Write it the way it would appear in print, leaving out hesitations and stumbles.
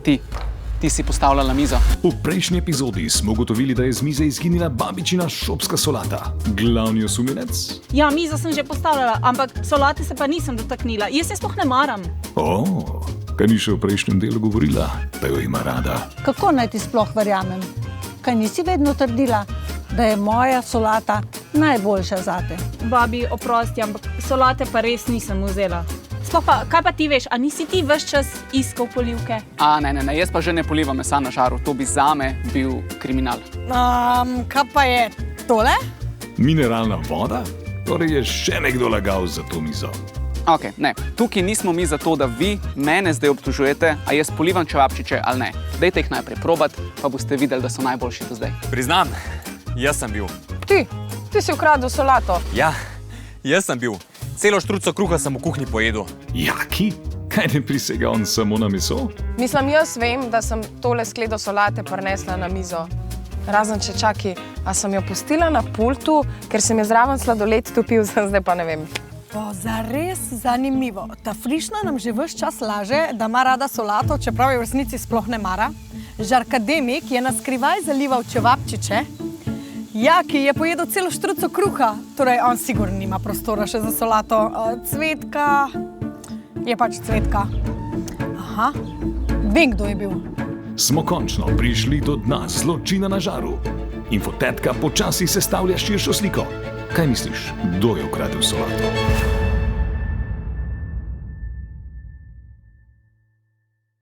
Ti si postavljala mizo. V prejšnji epizodi smo ugotovili, da je z mize izginila babičina šopska solata. Glavni osumljenec? Ja, mizo sem že postavljala, ampak solate se pa nisem dotaknila. Jaz se sploh ne maram. Kaj ni še v prejšnjem delu govorila, da jo ima rada? Kako naj ti sploh verjamem? Kaj nisi vedno trdila, da je moja solata najboljša zate? Babi, oprosti, ampak solate pa res nisem vzela. Sploh pa, kaj pa ti veš, a nisi ti ves čas iskal polivke? Ne, jaz pa že ne polivam mesa na žaru. To bi zame bil kriminal. Kaj pa je tole? Mineralna voda? Torej je še nekdo lagal za to mizo. Ok, ne. Tukaj nismo mi zato, da vi mene zdaj obtožujete, a jaz polivam čevapčiče ali ne. Dajte jih najprej probat, pa boste videli, da so najboljši do zdaj. Priznam, jaz sem bil. Ti si ukradel solato. Ja, jaz sem bil. Celo štruco kruha sem v kuhinji pojedel. Jaki? Kaj ne prisega on samo na meso? Mislim, jaz vem, da sem tole skledo solate prinesla na mizo. Razen če čaki, a sem jo pustila na pultu, ker sem je zraven sladoled topil, zdaj pa ne vem. Zares zanimivo. Ta Frišna nam že ves čas laže, da ima rada solato, čeprav je v resnici sploh ne mara. Žarkademik je na skrivaj zalival čevapčiče. Jaki je pojedel celo štruco kruha, torej on sigurno nima prostora še za solato. Cvetka je pač Cvetka. Aha, vem, kdo je bil. Smo končno prišli do dna zločina na žaru. Infotetka počasi sestavlja širšo sliko. Kaj misliš, kdo je ukradel solato?